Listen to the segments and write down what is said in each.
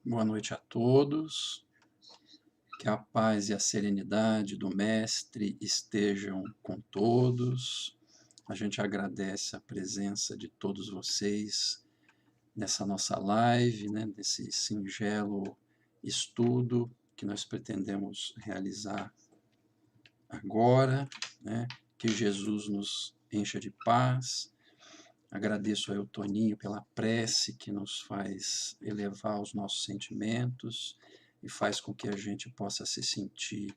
Boa noite a todos, que a paz e a serenidade do Mestre estejam com todos. A gente agradece a presença de todos vocês nessa nossa live, né, nesse singelo estudo que nós pretendemos realizar agora, né, que Jesus nos encha de paz. Agradeço ao Toninho pela prece que nos faz elevar os nossos sentimentos e faz com que a gente possa se sentir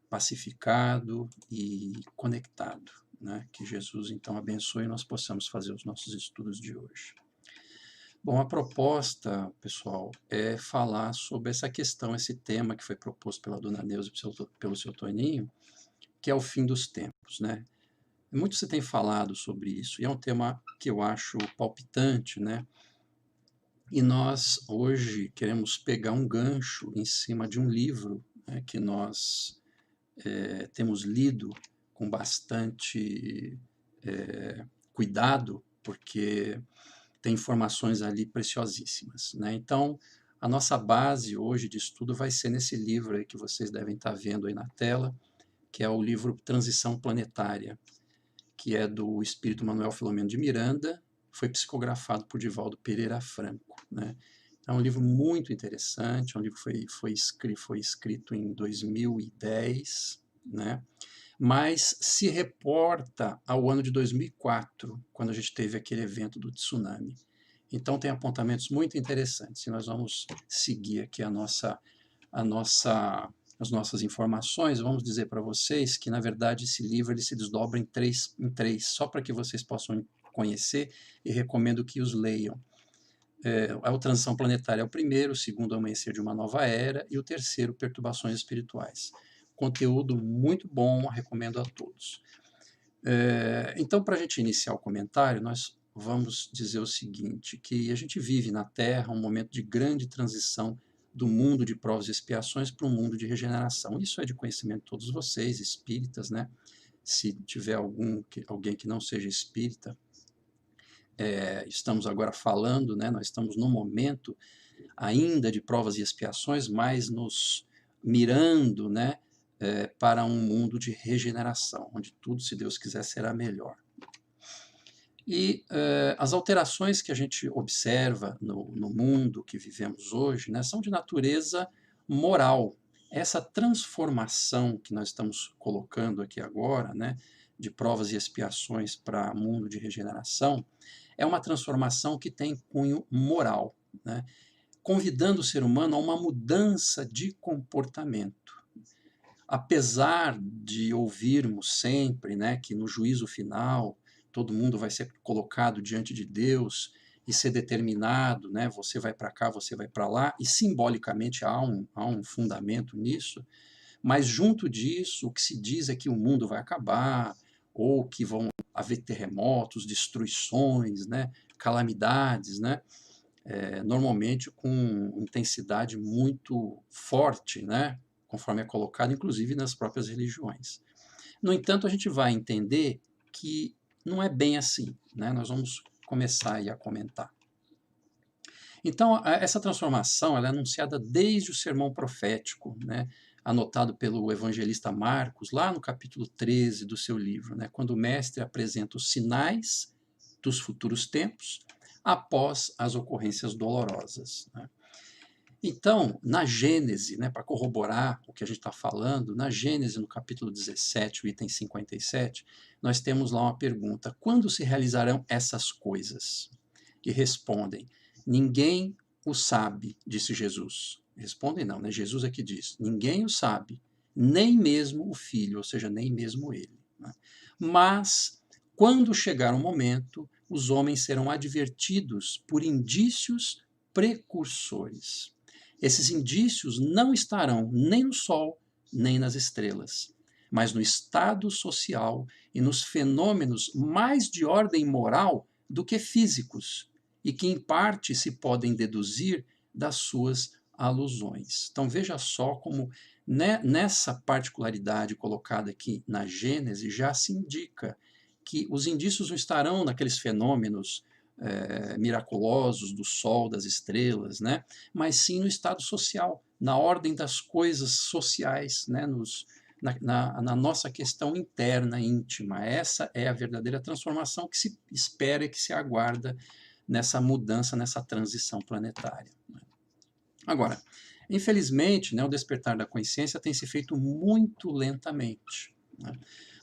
pacificado e conectado, né? Que Jesus, então, abençoe e nós possamos fazer os nossos estudos de hoje. Bom, a proposta, pessoal, é falar sobre essa questão, esse tema que foi proposto pela dona Neuza e pelo seu Toninho, que é o fim dos tempos, né? Muito se tem falado sobre isso, e é um tema que eu acho palpitante, né? E nós, hoje, queremos pegar um gancho em cima de um livro, né, que nós temos lido com bastante cuidado, porque tem informações ali preciosíssimas, né? Então, a nossa base hoje de estudo vai ser nesse livro aí que vocês devem estar vendo aí na tela, que é o livro Transição Planetária, que é do espírito Manuel Filomeno de Miranda, foi psicografado por Divaldo Pereira Franco, né? É um livro muito interessante, é um livro que foi escrito em 2010, né? Mas se reporta ao ano de 2004, quando a gente teve aquele evento do tsunami. Então tem apontamentos muito interessantes, e nós vamos seguir aqui a nossa, as nossas informações. Vamos dizer para vocês que, na verdade, esse livro ele se desdobra em três, só para que vocês possam conhecer, e recomendo que os leiam. A Transição Planetária é o primeiro, o segundo, Amanhecer de uma Nova Era, e o terceiro, Perturbações Espirituais. Conteúdo muito bom, recomendo a todos. Então, para a gente iniciar o comentário, nós vamos dizer o seguinte, que a gente vive na Terra um momento de grande transição do mundo de provas e expiações para um mundo de regeneração. Isso é de conhecimento de todos vocês, espíritas, né? Se tiver alguém que não seja espírita, estamos agora falando, né? Nós estamos num momento ainda de provas e expiações, mas nos mirando, né? Para um mundo de regeneração, onde tudo, se Deus quiser, será melhor. E as alterações que a gente observa no mundo que vivemos hoje, né, são de natureza moral. Essa transformação que nós estamos colocando aqui agora, né, de provas e expiações para mundo de regeneração, é uma transformação que tem cunho moral, né, convidando o ser humano a uma mudança de comportamento. Apesar de ouvirmos sempre, né, que no juízo final todo mundo vai ser colocado diante de Deus e ser determinado, né, você vai para cá, você vai para lá, e simbolicamente há um fundamento nisso, mas junto disso o que se diz é que o mundo vai acabar, ou que vão haver terremotos, destruições, né, calamidades, né, normalmente com intensidade muito forte, né, conforme é colocado, inclusive nas próprias religiões. No entanto, a gente vai entender que não é bem assim, né? Nós vamos começar aí a comentar. Então, essa transformação ela é anunciada desde o sermão profético, né? Anotado pelo evangelista Marcos, lá no capítulo 13 do seu livro, né? Quando o mestre apresenta os sinais dos futuros tempos após as ocorrências dolorosas, né? Então, na Gênese, né, para corroborar o que a gente está falando, na Gênese, no capítulo 17, o item 57, nós temos lá uma pergunta: quando se realizarão essas coisas? E respondem: ninguém o sabe, disse Jesus. Respondem não, né? Jesus é que diz: ninguém o sabe, nem mesmo o Filho, ou seja, nem mesmo ele, né? Mas, quando chegar o momento, os homens serão advertidos por indícios precursores. Esses indícios não estarão nem no Sol, nem nas estrelas, mas no estado social e nos fenômenos mais de ordem moral do que físicos, e que em parte se podem deduzir das suas alusões. Então veja só como nessa particularidade colocada aqui na Gênese já se indica que os indícios não estarão naqueles fenômenos miraculosos do sol, das estrelas, né? Mas sim no estado social, na ordem das coisas sociais, né? Na nossa questão interna, íntima. Essa é a verdadeira transformação que se espera e que se aguarda nessa mudança, nessa transição planetária. Agora, infelizmente, né, o despertar da consciência tem se feito muito lentamente, né,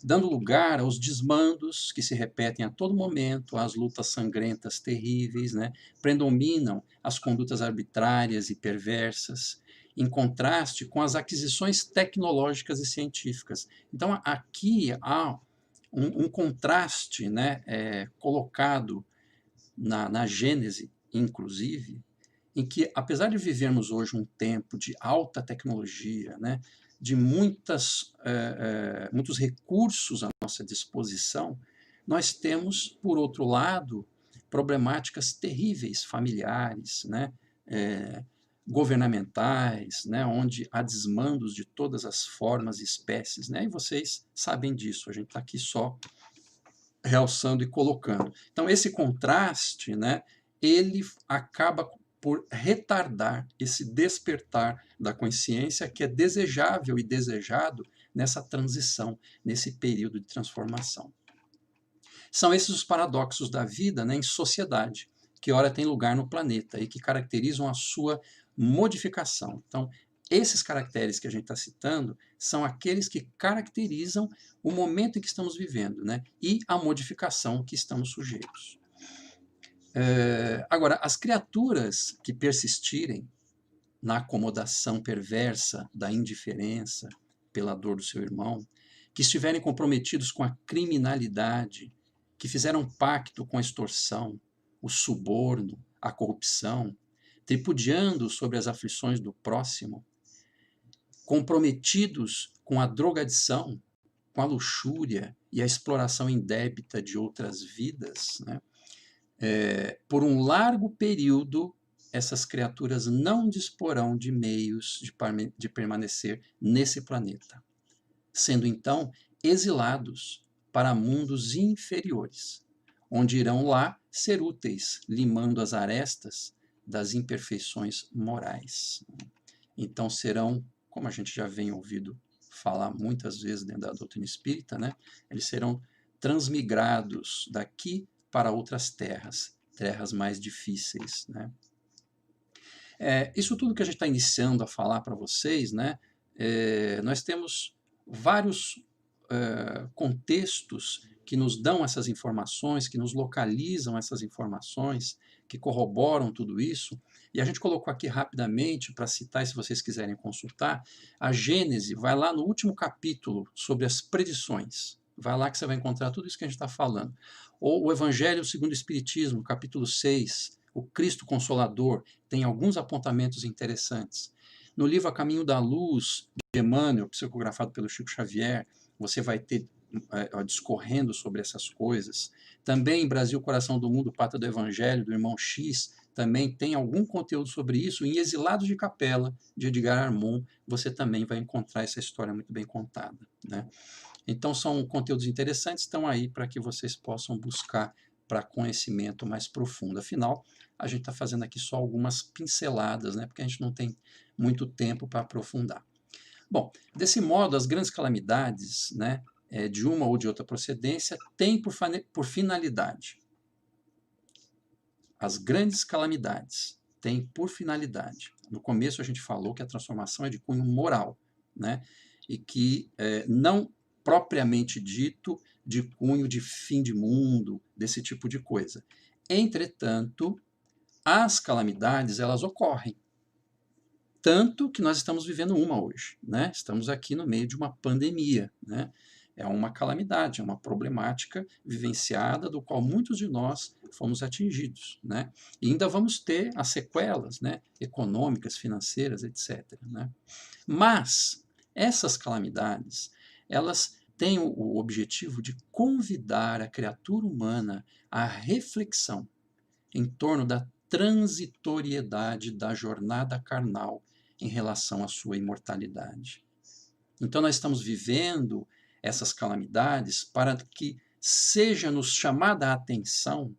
dando lugar aos desmandos que se repetem a todo momento, às lutas sangrentas terríveis, né, predominam as condutas arbitrárias e perversas, em contraste com as aquisições tecnológicas e científicas. Então, aqui há um contraste, né, colocado na Gênese, inclusive, em que, apesar de vivermos hoje um tempo de alta tecnologia, né, de muitos recursos à nossa disposição, nós temos, por outro lado, problemáticas terríveis, familiares, né, governamentais, né, onde há desmandos de todas as formas e espécies, né, e vocês sabem disso, a gente está aqui só realçando e colocando. Então, esse contraste, né, ele acaba por retardar esse despertar da consciência que é desejável e desejado nessa transição, nesse período de transformação. São esses os paradoxos da vida, né, em sociedade, que ora tem lugar no planeta e que caracterizam a sua modificação. Então, esses caracteres que a gente está citando são aqueles que caracterizam o momento em que estamos vivendo, né, e a modificação que estamos sujeitos. Agora, as criaturas que persistirem na acomodação perversa da indiferença pela dor do seu irmão, que estiverem comprometidos com a criminalidade, que fizeram pacto com a extorsão, o suborno, a corrupção, tripudiando sobre as aflições do próximo, comprometidos com a drogadição, com a luxúria e a exploração indébita de outras vidas, né? Por um largo período, essas criaturas não disporão de meios de permanecer nesse planeta, sendo então exilados para mundos inferiores, onde irão lá ser úteis, limando as arestas das imperfeições morais. Então serão, como a gente já vem ouvido falar muitas vezes dentro da doutrina espírita, né? Eles serão transmigrados daqui para outras terras, terras mais difíceis, né? Isso tudo que a gente está iniciando a falar para vocês, né? Nós temos vários contextos que nos dão essas informações, que nos localizam essas informações, que corroboram tudo isso. E a gente colocou aqui rapidamente, para citar, se vocês quiserem consultar, a Gênese, vai lá no último capítulo sobre as predições. Vai lá que você vai encontrar tudo isso que a gente está falando. Ou o Evangelho segundo o Espiritismo, capítulo 6, o Cristo Consolador, tem alguns apontamentos interessantes. No livro A Caminho da Luz, de Emmanuel, psicografado pelo Chico Xavier, você vai ter discorrendo sobre essas coisas. Também em Brasil, Coração do Mundo, Pátria do Evangelho, do irmão X, também tem algum conteúdo sobre isso. Em Exilados de Capela, de Edgar Armon, você também vai encontrar essa história muito bem contada, né? Então, são conteúdos interessantes, estão aí para que vocês possam buscar para conhecimento mais profundo. Afinal, a gente está fazendo aqui só algumas pinceladas, né? Porque a gente não tem muito tempo para aprofundar. Bom, desse modo, as grandes calamidades, né, de uma ou de outra procedência, têm por finalidade. As grandes calamidades têm por finalidade. No começo a gente falou que a transformação é de cunho moral, né, e que não propriamente dito de cunho de fim de mundo, desse tipo de coisa. Entretanto, as calamidades, elas ocorrem. Tanto que nós estamos vivendo uma hoje, né? Estamos aqui no meio de uma pandemia, né? É uma calamidade, é uma problemática vivenciada do qual muitos de nós fomos atingidos, né? E ainda vamos ter as sequelas, né? Econômicas, financeiras, etc., né? Mas essas calamidades, elas têm o objetivo de convidar a criatura humana à reflexão em torno da transitoriedade da jornada carnal em relação à sua imortalidade. Então, nós estamos vivendo essas calamidades para que seja-nos chamada a atenção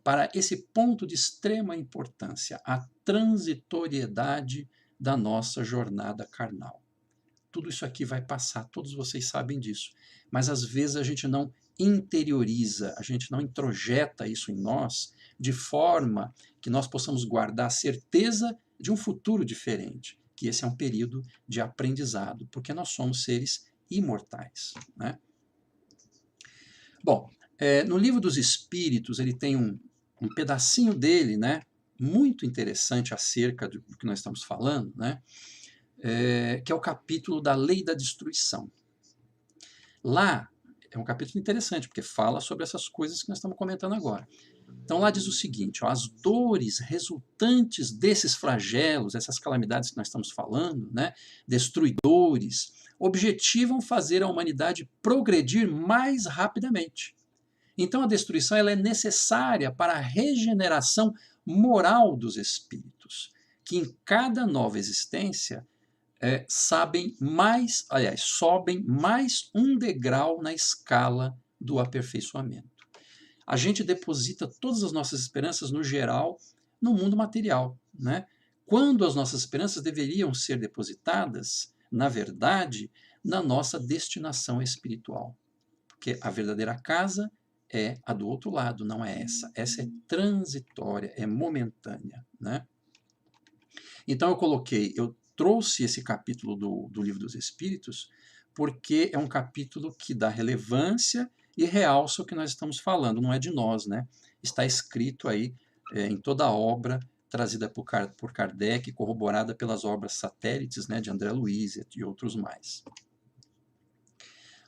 para esse ponto de extrema importância, a transitoriedade da nossa jornada carnal. Tudo isso aqui vai passar, todos vocês sabem disso, mas às vezes a gente não interioriza, a gente não introjeta isso em nós de forma que nós possamos guardar a certeza de um futuro diferente, que esse é um período de aprendizado, porque nós somos seres imortais, né? Bom, no Livro dos Espíritos ele tem um pedacinho dele, né, muito interessante acerca do que nós estamos falando, né, que é o capítulo da Lei da Destruição. Lá é um capítulo interessante, porque fala sobre essas coisas que nós estamos comentando agora. Então lá diz o seguinte, ó, as dores resultantes desses flagelos, essas calamidades que nós estamos falando, né, destruidores, objetivam fazer a humanidade progredir mais rapidamente. Então a destruição ela é necessária para a regeneração moral dos espíritos, que em cada nova existência sobem mais um degrau na escala do aperfeiçoamento. A gente deposita todas as nossas esperanças, no geral, no mundo material, né? Quando as nossas esperanças deveriam ser depositadas, na verdade, na nossa destinação espiritual. Porque a verdadeira casa é a do outro lado, não é essa. Essa é transitória, é momentânea, né? Então eu trouxe esse capítulo do Livro dos Espíritos porque é um capítulo que dá relevância e realça o que nós estamos falando, não é de nós, né? Está escrito aí em toda a obra trazida por Kardec, corroborada pelas obras satélites, né, de André Luiz e de outros mais.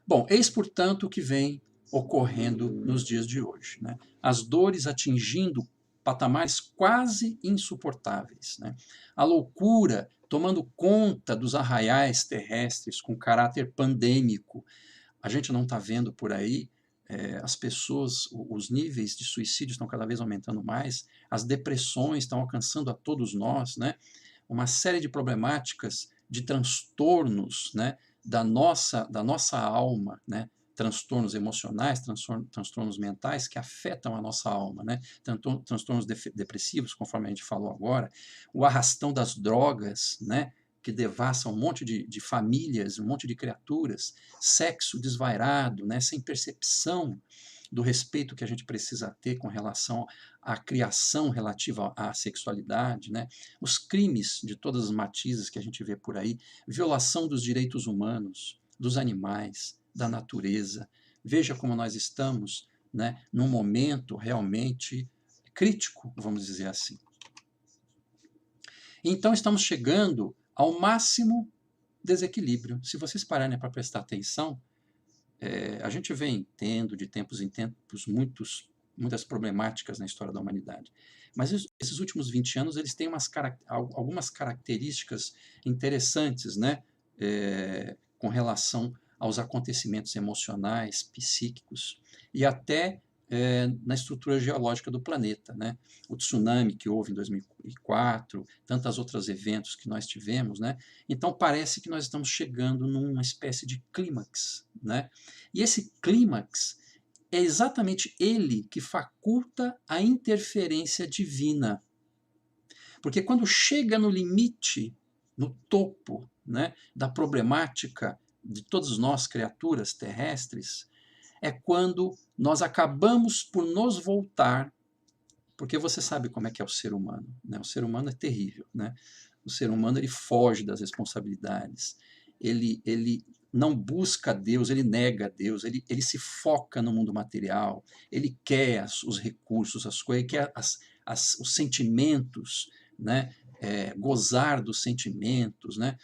Bom, eis, portanto, o que vem ocorrendo nos dias de hoje, né? As dores atingindo patamares quase insuportáveis, né? A loucura tomando conta dos arraiais terrestres com caráter pandêmico. A gente não está vendo por aí as pessoas, os níveis de suicídio estão cada vez aumentando mais, as depressões estão alcançando a todos nós, né? Uma série de problemáticas, de transtornos, né? da nossa alma, né? Transtornos emocionais, transtornos mentais que afetam a nossa alma, né? Transtornos depressivos, conforme a gente falou agora, o arrastão das drogas, né? Que devassam um monte de famílias, um monte de criaturas, sexo desvairado, né? Sem percepção do respeito que a gente precisa ter com relação à criação relativa à sexualidade, né? Os crimes de todas as matizes que a gente vê por aí, violação dos direitos humanos, dos animais, da natureza. Veja como nós estamos, né, num momento realmente crítico, vamos dizer assim. Então estamos chegando ao máximo desequilíbrio. Se vocês pararem para prestar atenção, a gente vem tendo de tempos em tempos muitas problemáticas na história da humanidade. Mas esses últimos 20 anos eles têm algumas características interessantes, né? Com relação aos acontecimentos emocionais, psíquicos e até na estrutura geológica do planeta, né? O tsunami que houve em 2004, tantos outros eventos que nós tivemos, né? Então parece que nós estamos chegando numa espécie de clímax, né? E esse clímax é exatamente ele que faculta a interferência divina. Porque quando chega no limite, no topo, né, da problemática de todos nós, criaturas terrestres, é quando nós acabamos por nos voltar, porque você sabe como é que é o ser humano, né? O ser humano é terrível, né? O ser humano ele foge das responsabilidades, ele não busca Deus, ele nega Deus, ele se foca no mundo material, ele quer os recursos, as coisas, ele quer os sentimentos, né? Gozar dos sentimentos, né?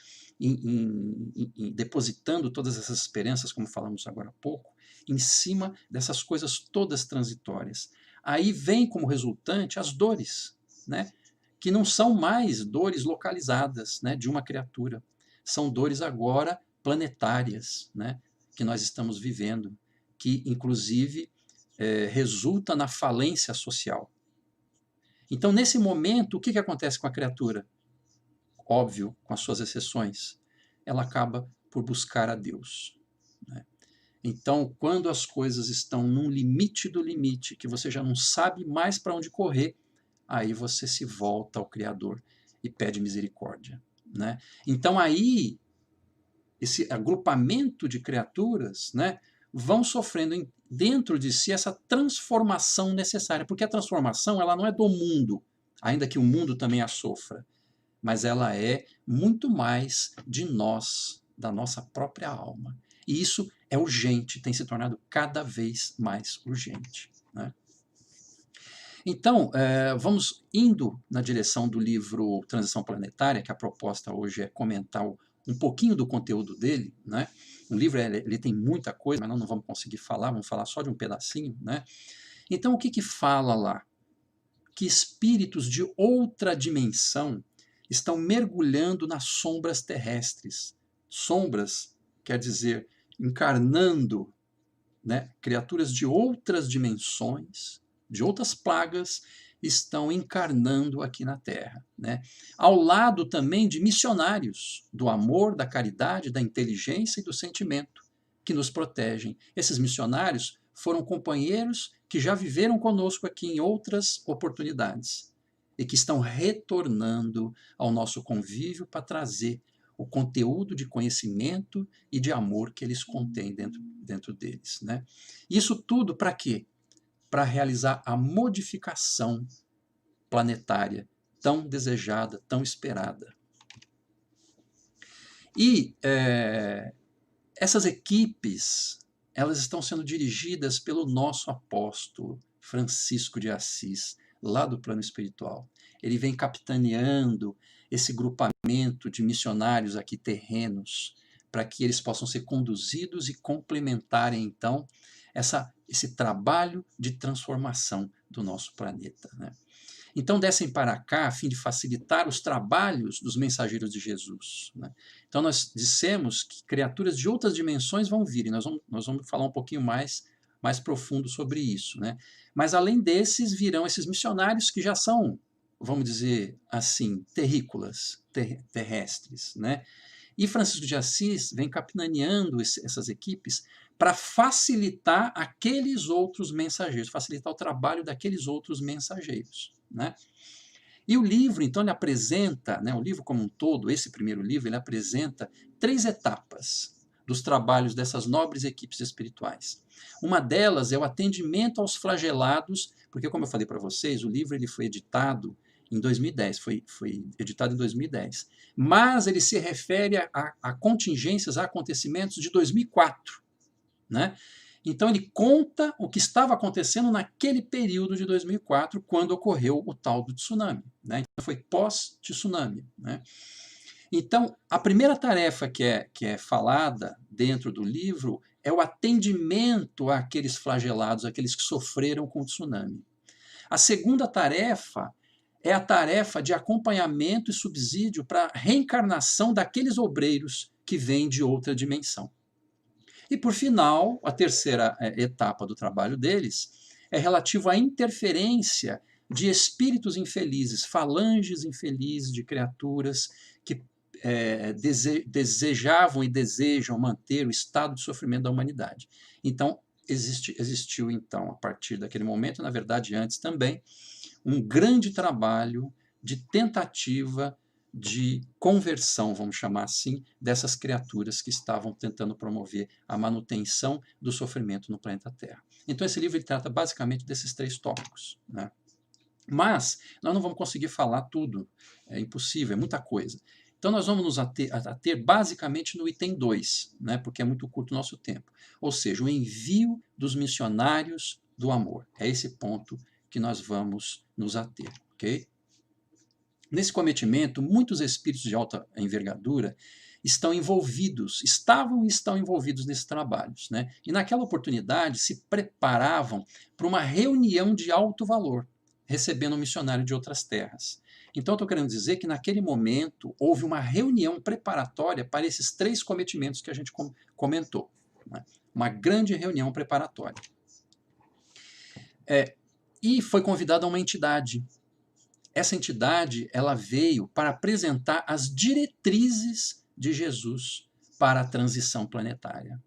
Depositando todas essas esperanças, como falamos agora há pouco, em cima dessas coisas todas transitórias. Aí vem como resultante as dores, né? Que não são mais dores localizadas, né, de uma criatura. São dores agora planetárias, né, que nós estamos vivendo, que inclusive resulta na falência social. Então, nesse momento, o que acontece com a criatura? Óbvio, com as suas exceções, ela acaba por buscar a Deus, né? Então, quando as coisas estão num limite do limite, que você já não sabe mais para onde correr, aí você se volta ao Criador e pede misericórdia, né? Então aí esse agrupamento de criaturas, né, vão sofrendo dentro de si essa transformação necessária, porque a transformação ela não é do mundo, ainda que o mundo também a sofra, mas ela é muito mais de nós, da nossa própria alma. E isso é urgente, tem se tornado cada vez mais urgente, né? Então, vamos indo na direção do livro Transição Planetária, que a proposta hoje é comentar um pouquinho do conteúdo dele, né? O livro ele tem muita coisa, mas nós não vamos conseguir falar, vamos falar só de um pedacinho, né? Então, o que que fala lá? Que espíritos de outra dimensão estão mergulhando nas sombras terrestres. Sombras quer dizer encarnando, né, criaturas de outras dimensões, de outras plagas, estão encarnando aqui na Terra, né? Ao lado também de missionários do amor, da caridade, da inteligência e do sentimento que nos protegem. Esses missionários foram companheiros que já viveram conosco aqui em outras oportunidades e que estão retornando ao nosso convívio para trazer o conteúdo de conhecimento e de amor que eles contêm dentro deles, né? Isso tudo para quê? Para realizar a modificação planetária tão desejada, tão esperada. E essas equipes, elas estão sendo dirigidas pelo nosso apóstolo Francisco de Assis, lá do plano espiritual. Ele vem capitaneando esse grupamento de missionários aqui terrenos, para que eles possam ser conduzidos e complementarem, então, esse trabalho de transformação do nosso planeta, né? Então descem para cá a fim de facilitar os trabalhos dos mensageiros de Jesus, né? Então nós dissemos que criaturas de outras dimensões vão vir, e nós vamos falar um pouquinho mais profundo sobre isso, né? Mas além desses virão esses missionários que já são, vamos dizer assim, terrícolas, terrestres, né? E Francisco de Assis vem capitaneando essas equipes para facilitar aqueles outros mensageiros, facilitar o trabalho daqueles outros mensageiros, né? E o livro, então, ele apresenta, né, o livro como um todo, esse primeiro livro, ele apresenta 3 etapas dos trabalhos dessas nobres equipes espirituais. Uma delas é o atendimento aos flagelados, porque, como eu falei para vocês, o livro ele foi editado em 2010, foi editado em 2010, mas ele se refere a contingências, a acontecimentos de 2004, né? Então ele conta o que estava acontecendo naquele período de 2004, quando ocorreu o tal do tsunami, né? Então foi pós-tsunami, né? Então a primeira tarefa que é falada dentro do livro é o atendimento àqueles flagelados, àqueles que sofreram com o tsunami. A segunda tarefa é a tarefa de acompanhamento e subsídio para a reencarnação daqueles obreiros que vêm de outra dimensão. E, por final, a terceira etapa do trabalho deles é relativo à interferência de espíritos infelizes, falanges infelizes de criaturas que desejavam e desejam manter o estado de sofrimento da humanidade. Então, existiu, então, a partir daquele momento, na verdade, antes também, um grande trabalho de tentativa de conversão, vamos chamar assim, dessas criaturas que estavam tentando promover a manutenção do sofrimento no planeta Terra. Então esse livro ele trata basicamente desses 3 tópicos, né? Mas nós não vamos conseguir falar tudo, é impossível, é muita coisa. Então nós vamos nos ater basicamente no item 2, né, porque é muito curto o nosso tempo. Ou seja, o envio dos missionários do amor. É esse ponto que nós vamos nos ater, ok? Nesse cometimento, muitos espíritos de alta envergadura estavam e estão envolvidos nesses trabalhos, né? E naquela oportunidade se preparavam para uma reunião de alto valor, recebendo um missionário de outras terras. Então, estou querendo dizer que naquele momento houve uma reunião preparatória para esses 3 cometimentos que a gente comentou, né? Uma grande reunião preparatória. E foi convidada uma entidade. Essa entidade ela veio para apresentar as diretrizes de Jesus para a transição planetária.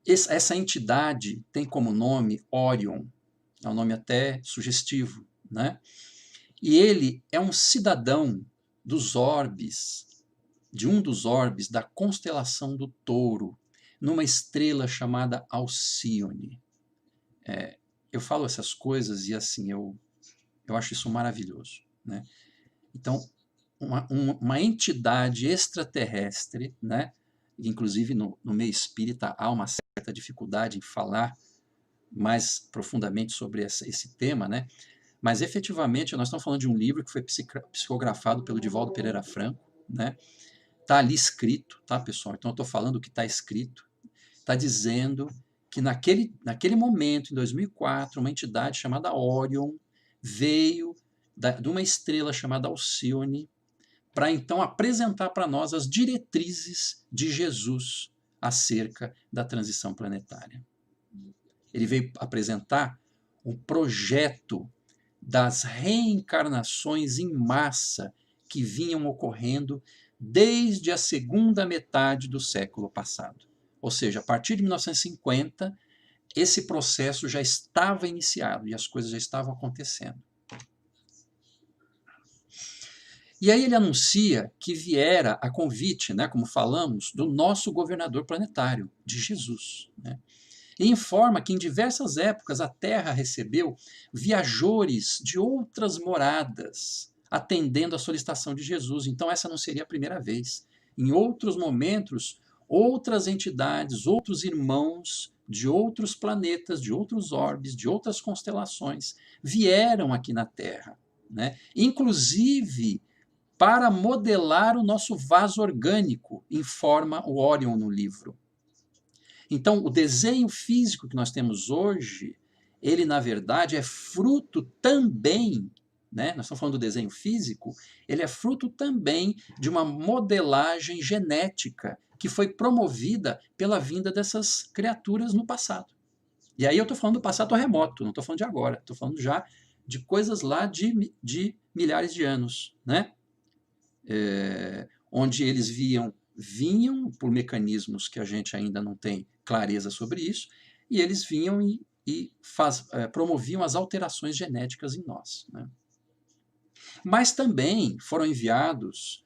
Essa entidade tem como nome Orion, é um nome até sugestivo, né? E ele é um cidadão dos orbes, de um dos orbes da constelação do Touro, numa estrela chamada Alcíone. Eu falo essas coisas e assim, eu acho isso maravilhoso, né? Então, uma entidade extraterrestre, né? Inclusive no meio espírita há uma certa dificuldade em falar mais profundamente sobre esse tema, né? Mas efetivamente nós estamos falando de um livro que foi psicografado pelo Divaldo Pereira Franco, né? Está ali escrito, tá, pessoal? Então eu estou falando o que está escrito. Está dizendo que naquele momento, em 2004, uma entidade chamada Orion veio de uma estrela chamada Alcíone para então apresentar para nós as diretrizes de Jesus acerca da transição planetária. Ele veio apresentar um projeto das reencarnações em massa que vinham ocorrendo desde a segunda metade do século passado. Ou seja, a partir de 1950, esse processo já estava iniciado e as coisas já estavam acontecendo. E aí ele anuncia que viera a convite, né, como falamos, do nosso governador planetário, de Jesus, né? E informa que em diversas épocas a Terra recebeu viajores de outras moradas, atendendo à solicitação de Jesus. Então essa não seria a primeira vez. Em outros momentos, outras entidades, outros irmãos de outros planetas, de outros orbes, de outras constelações, vieram aqui na Terra, né? Inclusive para modelar o nosso vaso orgânico, informa o Orion no livro. Então, o desenho físico que nós temos hoje, ele, na verdade, é fruto também, né? Nós estamos falando do desenho físico, ele é fruto também de uma modelagem genética que foi promovida pela vinda dessas criaturas no passado. E aí eu estou falando do passado remoto, não estou falando de agora, estou falando já de coisas lá de milhares de anos, né? Onde eles vinham por mecanismos que a gente ainda não tem clareza sobre isso, e eles vinham e promoviam as alterações genéticas em nós, né? Mas também foram enviados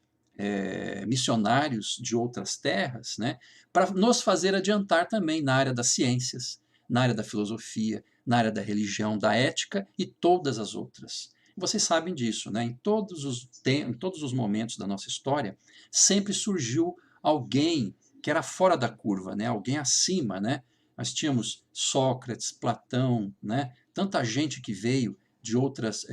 missionários de outras terras, né, para nos fazer adiantar também na área das ciências, na área da filosofia, na área da religião, da ética e todas as outras. Vocês sabem disso, né? Em todos os momentos da nossa história, sempre surgiu alguém que era fora da curva, né? Alguém acima, né? Nós tínhamos Sócrates, Platão, né? Tanta gente que veio de outras,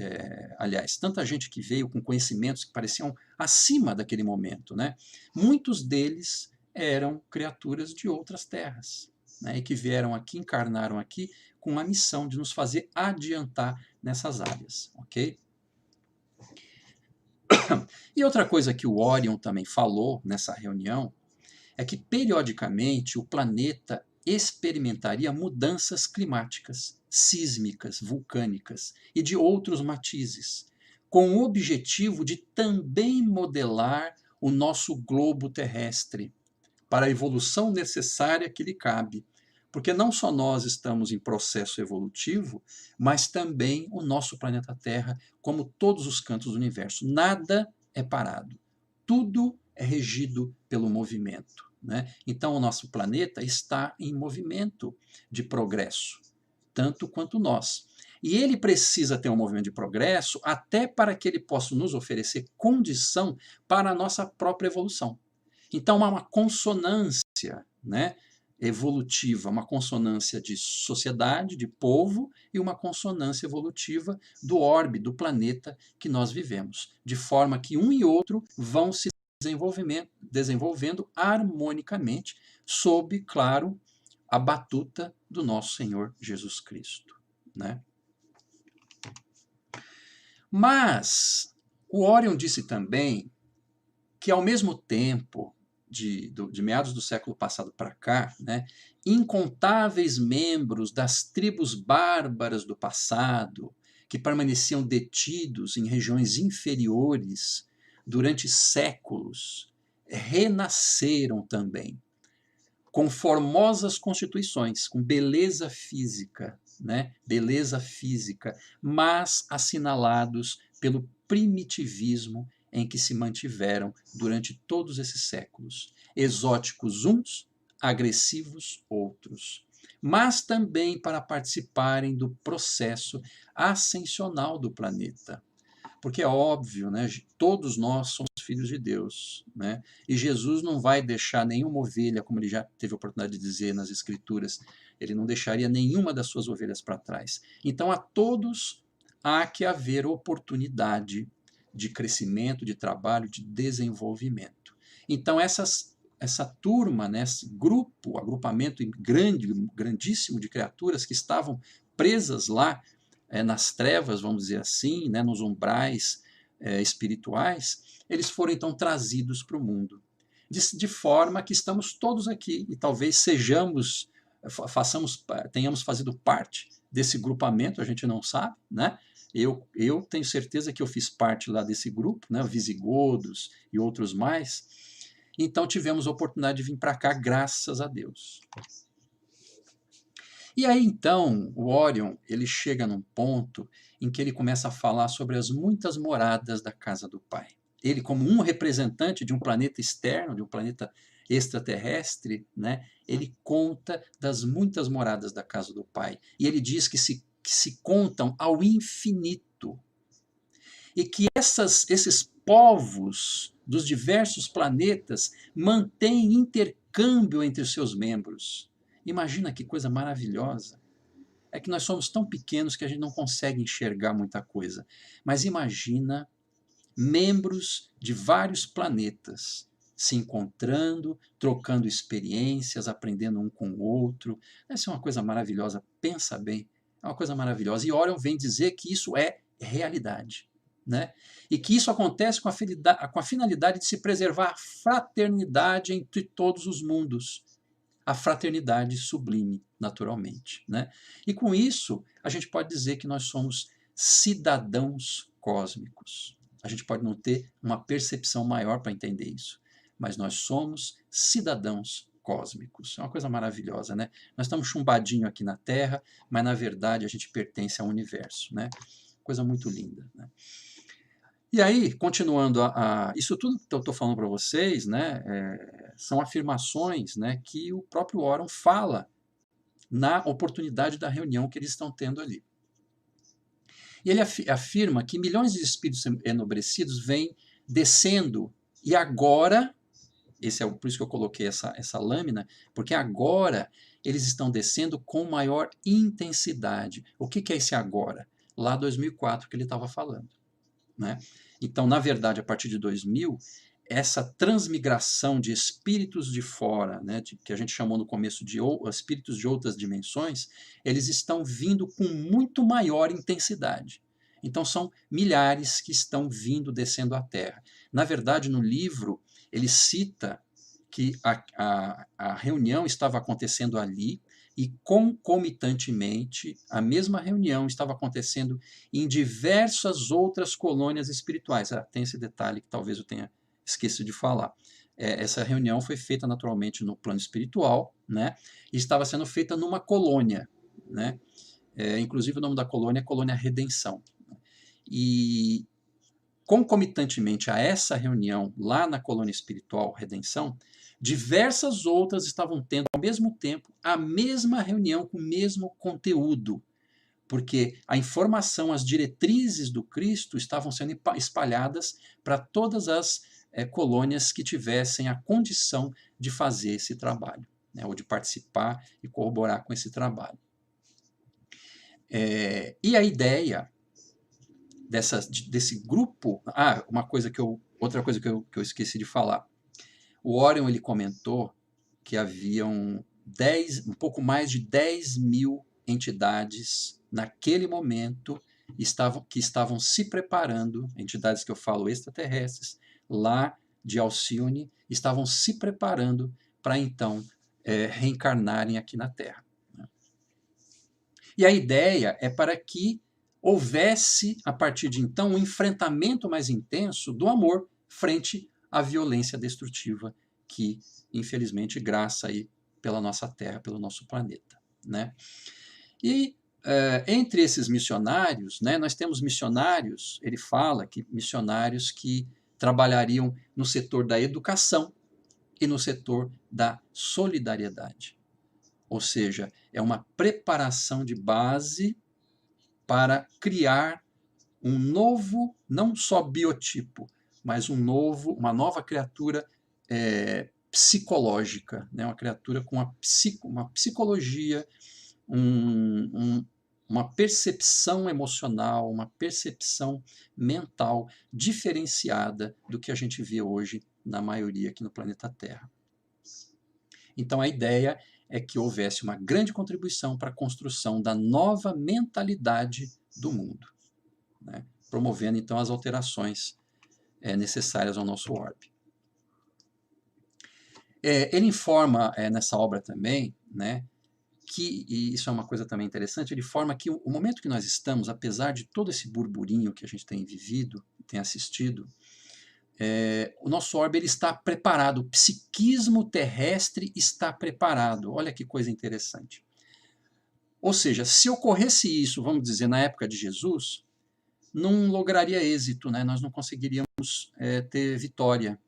aliás, tanta gente que veio com conhecimentos que pareciam acima daquele momento, né? Muitos deles eram criaturas de outras terras, né? E que vieram aqui, encarnaram aqui com a missão de nos fazer adiantar nessas áreas, ok? E outra coisa que o Orion também falou nessa reunião é que periodicamente o planeta experimentaria mudanças climáticas, sísmicas, vulcânicas e de outros matizes, com o objetivo de também modelar o nosso globo terrestre para a evolução necessária que lhe cabe. Porque não só nós estamos em processo evolutivo, mas também o nosso planeta Terra, como todos os cantos do universo. Nada é parado. Tudo é regido pelo movimento, né? Então, o nosso planeta está em movimento de progresso, tanto quanto nós. E ele precisa ter um movimento de progresso até para que ele possa nos oferecer condição para a nossa própria evolução. Então, há uma consonância, né, evolutiva, uma consonância de sociedade, de povo, e uma consonância evolutiva do orbe, do planeta que nós vivemos, de forma que um e outro vão se desenvolvendo harmonicamente, sob, claro, a batuta do nosso Senhor Jesus Cristo, né? Mas o Orion disse também que, ao mesmo tempo, de meados do século passado para cá, né, incontáveis membros das tribos bárbaras do passado, que permaneciam detidos em regiões inferiores durante séculos, renasceram também. com formosas constituições, com beleza física, né? Beleza física, mas assinalados pelo primitivismo em que se mantiveram durante todos esses séculos. Exóticos uns, agressivos outros, mas também para participarem do processo ascensional do planeta. Porque é óbvio, né? Todos nós somos filhos de Deus, né? E Jesus não vai deixar nenhuma ovelha, como ele já teve a oportunidade de dizer nas Escrituras, ele não deixaria nenhuma das suas ovelhas para trás. Então, a todos há que haver oportunidade de crescimento, de trabalho, de desenvolvimento. Então, essa turma, né, esse grupo, agrupamento grandíssimo de criaturas que estavam presas lá, nas trevas, vamos dizer assim, né, nos umbrais espirituais, eles foram então trazidos para o mundo. De forma que estamos todos aqui e talvez tenhamos fazido parte desse grupamento, a gente não sabe, né? Eu tenho certeza que eu fiz parte lá desse grupo, né, visigodos e outros mais. Então tivemos a oportunidade de vir para cá, graças a Deus. E aí então o Orion ele chega num ponto em que ele começa a falar sobre as muitas moradas da casa do Pai. Ele, como um representante de um planeta externo, de um planeta extraterrestre, né, ele conta das muitas moradas da casa do Pai. E ele diz que se contam ao infinito. E que esses povos dos diversos planetas mantêm intercâmbio entre os seus membros. Imagina que coisa maravilhosa. É que nós somos tão pequenos que a gente não consegue enxergar muita coisa. Mas imagina membros de vários planetas se encontrando, trocando experiências, aprendendo um com o outro. Essa é uma coisa maravilhosa. Pensa bem, é uma coisa maravilhosa. E Orion vem dizer que isso é realidade, né? E que isso acontece com a finalidade de se preservar a fraternidade entre todos os mundos. A fraternidade sublime, naturalmente, né? E com isso, a gente pode dizer que nós somos cidadãos cósmicos. A gente pode não ter uma percepção maior para entender isso, mas nós somos cidadãos cósmicos. É uma coisa maravilhosa, né? Nós estamos chumbadinho aqui na Terra, mas na verdade a gente pertence ao universo, né? Coisa muito linda, né? E aí, continuando, isso tudo que eu estou falando para vocês, né, são afirmações, né, que o próprio Orion fala na oportunidade da reunião que eles estão tendo ali. E ele afirma que milhões de espíritos enobrecidos vêm descendo, e agora, por isso que eu coloquei essa lâmina, porque agora eles estão descendo com maior intensidade. O que é esse agora? Lá 2004 que ele estava falando. Né? Então, na verdade, a partir de 2000, essa transmigração de espíritos de fora, né, que a gente chamou no começo de espíritos de outras dimensões, eles estão vindo com muito maior intensidade. Então, são milhares que estão vindo, descendo à Terra. Na verdade, no livro, ele cita que a reunião estava acontecendo ali, e concomitantemente a mesma reunião estava acontecendo em diversas outras colônias espirituais. Tem esse detalhe que talvez eu tenha esquecido de falar. Essa reunião foi feita naturalmente no plano espiritual, né? E estava sendo feita numa colônia, né? Inclusive o nome da colônia é Colônia Redenção. E concomitantemente a essa reunião lá na colônia espiritual Redenção, diversas outras estavam tendo ao mesmo tempo a mesma reunião com o mesmo conteúdo, porque a informação, as diretrizes do Cristo estavam sendo espalhadas para todas as colônias que tivessem a condição de fazer esse trabalho, né, ou de participar e corroborar com esse trabalho. E a ideia desse grupo... outra coisa que eu esqueci de falar. O Orion ele comentou que haviam um pouco mais de 10 mil entidades naquele momento que estavam se preparando, entidades que eu falo extraterrestres, lá de Alcione, estavam se preparando para então reencarnarem aqui na Terra. E a ideia é para que houvesse, a partir de então, um enfrentamento mais intenso do amor frente à violência destrutiva que, infelizmente, graça aí pela nossa Terra, pelo nosso planeta, né? E entre esses missionários, né, nós temos missionários, ele fala que missionários que trabalhariam no setor da educação e no setor da solidariedade. Ou seja, é uma preparação de base para criar um novo, não só biotipo, mas uma nova criatura psicológica, né? Uma criatura com uma psicologia, uma percepção emocional, uma percepção mental diferenciada do que a gente vê hoje na maioria aqui no planeta Terra. Então a ideia é que houvesse uma grande contribuição para a construção da nova mentalidade do mundo, né? Promovendo então as alterações necessárias ao nosso orbe. Ele informa nessa obra também, né, e isso é uma coisa também interessante, ele informa que o momento que nós estamos, apesar de todo esse burburinho que a gente tem vivido, tem assistido, o nosso orbe ele está preparado, o psiquismo terrestre está preparado. Olha que coisa interessante. Ou seja, se ocorresse isso, vamos dizer, na época de Jesus, não lograria êxito, né? Nós não conseguiríamos ter vitória,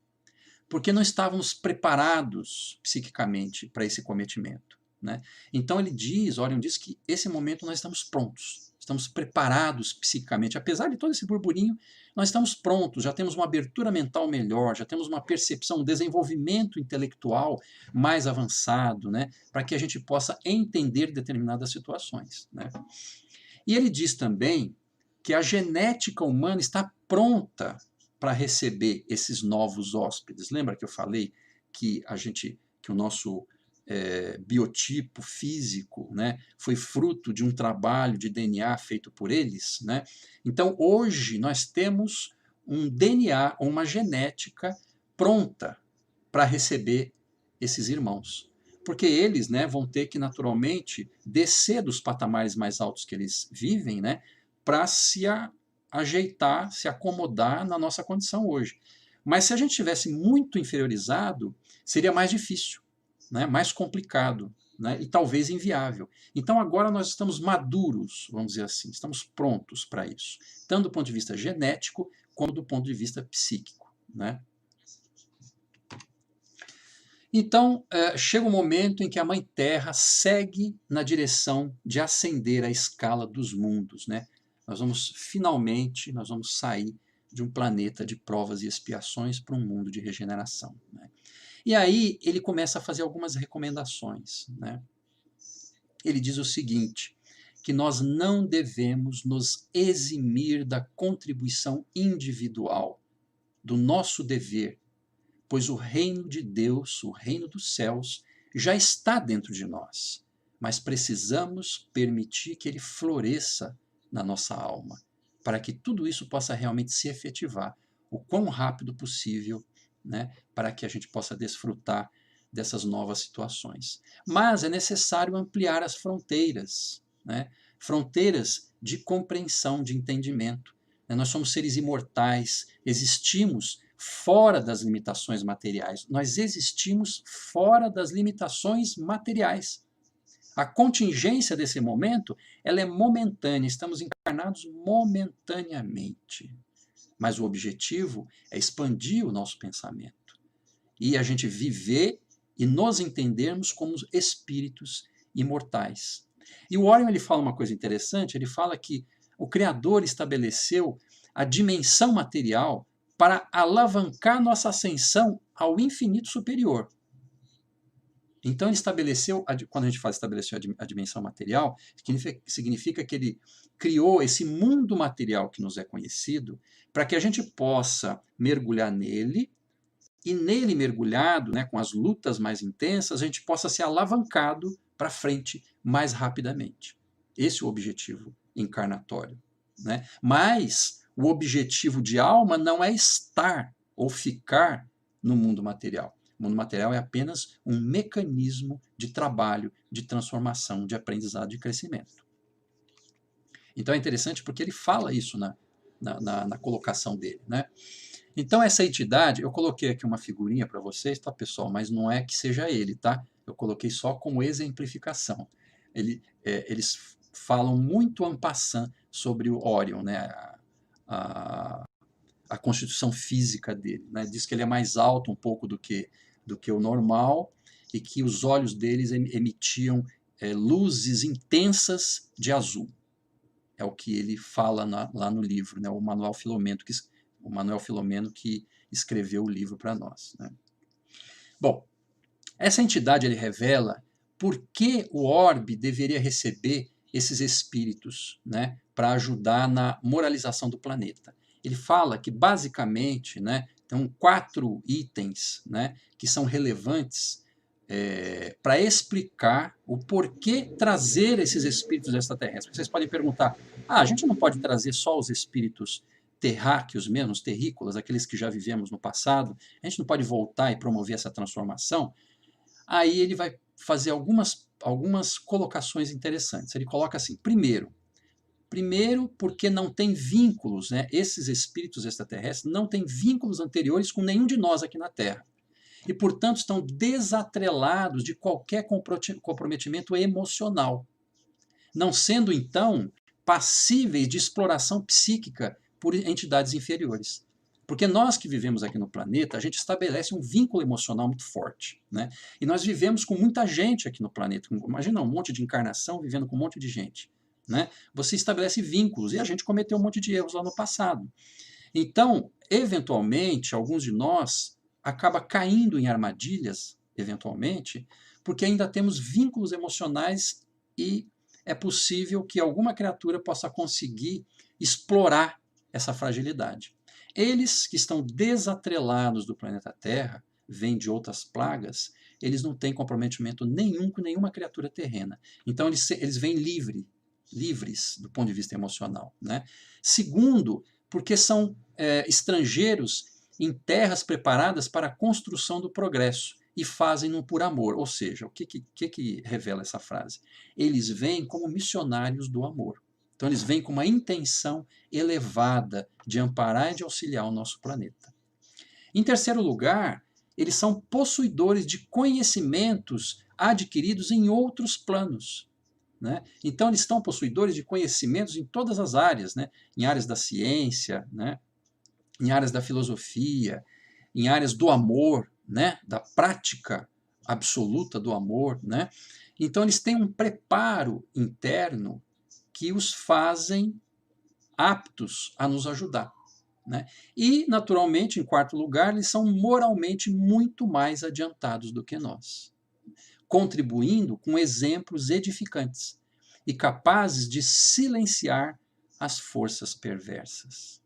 porque não estávamos preparados psiquicamente para esse cometimento, né? Então ele diz, Orion diz que esse momento nós estamos prontos, estamos preparados psiquicamente, apesar de todo esse burburinho, nós estamos prontos, já temos uma abertura mental melhor, já temos uma percepção, um desenvolvimento intelectual mais avançado, né? Para que a gente possa entender determinadas situações, né? E ele diz também que a genética humana está pronta para receber esses novos hóspedes. Lembra que eu falei que o nosso biotipo físico, né, foi fruto de um trabalho de DNA feito por eles, né? Então hoje nós temos um DNA, uma genética pronta para receber esses irmãos, porque eles, né, vão ter que naturalmente descer dos patamares mais altos que eles vivem, né, para se ajeitar, se acomodar na nossa condição hoje. Mas se a gente estivesse muito inferiorizado, seria mais difícil, né? Mais complicado, né? E talvez inviável. Então agora nós estamos maduros, vamos dizer assim, estamos prontos para isso, tanto do ponto de vista genético como do ponto de vista psíquico, né? Então, chega um momento em que a Mãe Terra segue na direção de ascender a escala dos mundos, né? Nós vamos sair de um planeta de provas e expiações para um mundo de regeneração, né? E aí ele começa a fazer algumas recomendações, né? Ele diz o seguinte, que nós não devemos nos eximir da contribuição individual, do nosso dever, pois o reino de Deus, o reino dos céus, já está dentro de nós, mas precisamos permitir que ele floresça na nossa alma, para que tudo isso possa realmente se efetivar o quão rápido possível, né, para que a gente possa desfrutar dessas novas situações. Mas é necessário ampliar as fronteiras, né, fronteiras de compreensão, de entendimento. Nós somos seres imortais, existimos fora das limitações materiais. Nós existimos fora das limitações materiais. A contingência desse momento, ela é momentânea, estamos encarnados momentaneamente. Mas o objetivo é expandir o nosso pensamento e a gente viver e nos entendermos como espíritos imortais. E o Orion ele fala uma coisa interessante, ele fala que o Criador estabeleceu a dimensão material para alavancar nossa ascensão ao infinito superior. Então ele estabeleceu, quando a gente fala estabeleceu a dimensão material, significa que ele criou esse mundo material que nos é conhecido para que a gente possa mergulhar nele e nele mergulhado, né, com as lutas mais intensas, a gente possa ser alavancado para frente mais rapidamente. Esse é o objetivo encarnatório, né? Mas o objetivo de alma não é estar ou ficar no mundo material. O mundo material é apenas um mecanismo de trabalho, de transformação, de aprendizado, de crescimento. Então é interessante porque ele fala isso na colocação dele, né? Então essa entidade, eu coloquei aqui uma figurinha para vocês, tá, pessoal? Mas não é que seja ele, tá? Eu coloquei só como exemplificação. Eles falam muito en passant sobre o Orion, né? A constituição física dele, né? Diz que ele é mais alto um pouco do que o normal e que os olhos deles emitiam luzes intensas de azul. É o que ele fala lá no livro, né? O Manuel Filomeno que escreveu o livro para nós, né? Bom, essa entidade ele revela por que o orbe deveria receber esses espíritos, né, para ajudar na moralização do planeta. Ele fala que, basicamente, né, tem 4 itens, né, que são relevantes para explicar o porquê trazer esses espíritos extraterrestres. Vocês podem perguntar, a gente não pode trazer só os espíritos terráqueos mesmo, os terrícolas, aqueles que já vivemos no passado? A gente não pode voltar e promover essa transformação? Aí ele vai fazer algumas colocações interessantes. Ele coloca assim, primeiro, porque não tem vínculos, né? Esses espíritos extraterrestres não têm vínculos anteriores com nenhum de nós aqui na Terra. E, portanto, estão desatrelados de qualquer comprometimento emocional, não sendo, então, passíveis de exploração psíquica por entidades inferiores. Porque nós que vivemos aqui no planeta, a gente estabelece um vínculo emocional muito forte, né? E nós vivemos com muita gente aqui no planeta. Imagina um monte de encarnação vivendo com um monte de gente, né? Você estabelece vínculos e a gente cometeu um monte de erros lá no passado. Então, eventualmente, alguns de nós acaba caindo em armadilhas, eventualmente, porque ainda temos vínculos emocionais e é possível que alguma criatura possa conseguir explorar essa fragilidade. Eles que estão desatrelados do planeta Terra, vêm de outras plagas, eles não têm comprometimento nenhum com nenhuma criatura terrena. Então eles vêm livres do ponto de vista emocional, né? Segundo, porque são estrangeiros em terras preparadas para a construção do progresso e fazem-no por amor. Ou seja, o que revela essa frase? Eles vêm como missionários do amor. Então eles vêm com uma intenção elevada de amparar e de auxiliar o nosso planeta. Em terceiro lugar, eles são possuidores de conhecimentos adquiridos em outros planos, né? Então eles estão possuidores de conhecimentos em todas as áreas, né? Em áreas da ciência, né? Em áreas da filosofia, em áreas do amor, né? Da prática absoluta do amor, né? Então eles têm um preparo interno que os fazem aptos a nos ajudar, né? E, naturalmente, em quarto lugar, eles são moralmente muito mais adiantados do que nós, contribuindo com exemplos edificantes e capazes de silenciar as forças perversas.